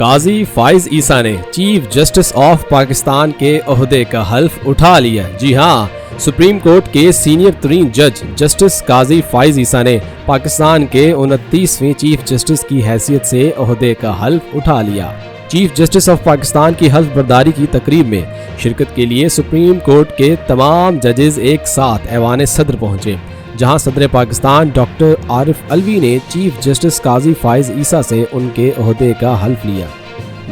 قاضی فائز عیسیٰ نے chief justice of Pakistan کے عہدے کا حلف اٹھا لیا۔ جی ہاں، سپریم کورٹ کے سینئر ترین جج جسٹس قاضی فائز عیسیٰ نے پاکستان کے 29ویں چیف جسٹس کی حیثیت سے عہدے کا حلف اٹھا لیا۔ چیف جسٹس آف پاکستان کی حلف برداری کی تقریب میں شرکت کے لیے سپریم کورٹ کے تمام ججز ایک ساتھ ایوان صدر پہنچے، جہاں صدر پاکستان ڈاکٹر عارف علوی نے چیف جسٹس قاضی فائز عیسیٰ سے ان کے عہدے کا حلف لیا۔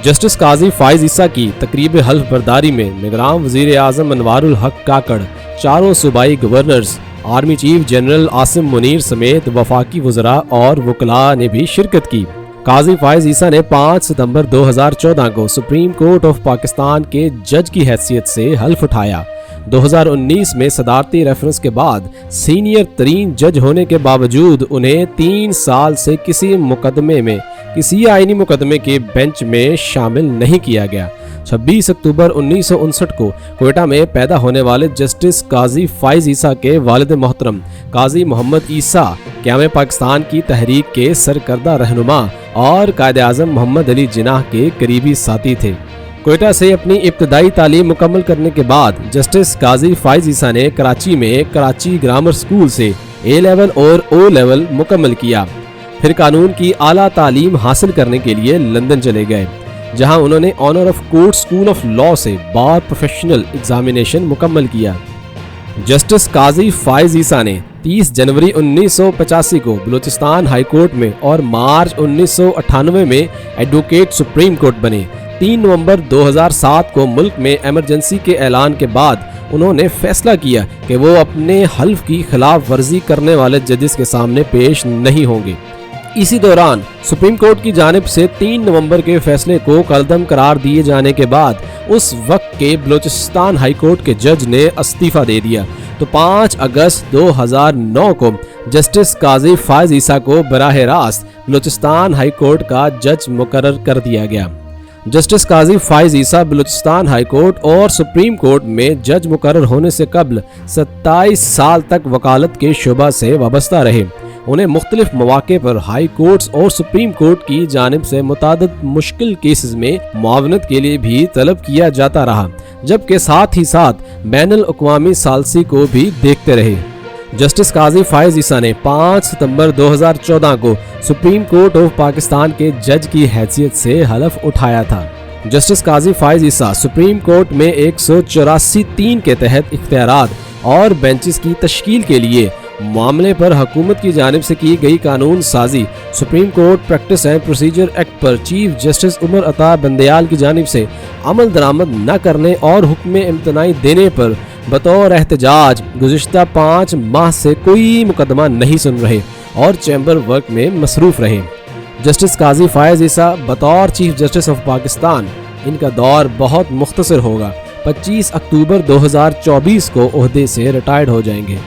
جسٹس قاضی فائز عیسیٰ کی تقریب حلف برداری میں نگران وزیر اعظم انوار الحق کاکڑ، چاروں صوبائی governors, army chief general Asim Munir سمیت وفاقی وزراء اور وکلاء نے بھی شرکت کی۔ قاضی فائز عیسیٰ نے 5 ستمبر 2014 کو سپریم کورٹ آف پاکستان کے جج کی حیثیت سے حلف اٹھایا۔ 2019 میں صدارتی ریفرنس کے بعد سینئر ترین جج ہونے کے باوجود انہیں 3 سال سے کسی آئینی مقدمے کے بینچ میں شامل نہیں کیا گیا۔ 26 اکتوبر 1959 کو کوئٹہ میں پیدا ہونے والے جسٹس قاضی فائز عیسیٰ کے والد محترم قاضی محمد عیسیٰ قیام پاکستان کی تحریک کے سرکردہ رہنما اور قائد اعظم محمد علی جناح کے قریبی ساتھی تھے۔ کوئٹہ سے اپنی ابتدائی تعلیم مکمل کرنے کے بعد جسٹس قاضی فائز عیسیٰ نے کراچی میں کراچی گرامر اسکول سے اے لیول اور او لیول مکمل کیا۔ پھر قانون کی اعلیٰ تعلیم حاصل کرنے کے لیے لندن چلے گئے، جہاں انہوں نے owner of court school of law سے بار پروفیشنل ایگزامینیشن مکمل کیا۔ جسٹس قاضی فائز عیسیٰ نے 30 جنوری 1985 کو بلوچستان ہائی کورٹ میں اور مارچ 1998 میں ایڈوکیٹ سپریم کورٹ بنے۔ 3 نومبر 2007 کو ملک میں ایمرجنسی کے اعلان کے بعد انہوں نے فیصلہ کیا کہ وہ اپنے حلف کی خلاف ورزی کرنے والے ججز کے سامنے پیش نہیں ہوں گے۔ اسی دوران سپریم کورٹ کی جانب سے 3 نومبر کے فیصلے کو کالعدم قرار دیے جانے کے بعد اس وقت کے بلوچستان ہائی کورٹ کے جج نے استعفیٰ دے دیا، تو 5 اگست 2009 کو جسٹس قاضی فائز عیسیٰ کو براہ راست بلوچستان ہائی کورٹ کا جج مقرر کر دیا گیا۔ جسٹس قاضی فائز عیسیٰ بلوچستان ہائی کورٹ اور سپریم کورٹ میں جج مقرر ہونے سے قبل 27 سال تک وکالت کے شعبہ سے وابستہ رہے۔ انہیں مختلف مواقع پر ہائی کورٹس اور سپریم کورٹ کی جانب سے متعدد مشکل کیسز میں معاونت کے لیے بھی طلب کیا جاتا رہا، جبکہ ساتھ ہی ساتھ بین الاقوامی ثالثی کو بھی دیکھتے رہے۔ جسٹس قاضی فائز عیسیٰ نے 5 ستمبر 2014 کو سپریم کورٹ آف پاکستان کے جج کی حیثیت سے حلف اٹھایا تھا۔ جسٹس قاضی فائز عیسیٰ سپریم کورٹ میں 184(3) کے تحت اختیارات اور بینچز کی تشکیل کے لیے معاملے پر حکومت کی جانب سے کی گئی قانون سازی supreme court practice and procedure act پر چیف جسٹس عمر عطا بندیال کی جانب سے عمل درآمد نہ کرنے اور حکم امتناعی دینے پر بطور احتجاج گزشتہ 5 ماہ سے کوئی مقدمہ نہیں سن رہے اور چیمبر ورک میں مصروف رہے۔ جسٹس قاضی فائز عیسیٰ بطور چیف جسٹس آف پاکستان ان کا دور بہت مختصر ہوگا، 25 اکتوبر 2024 کو عہدے سے ریٹائرڈ ہو جائیں گے۔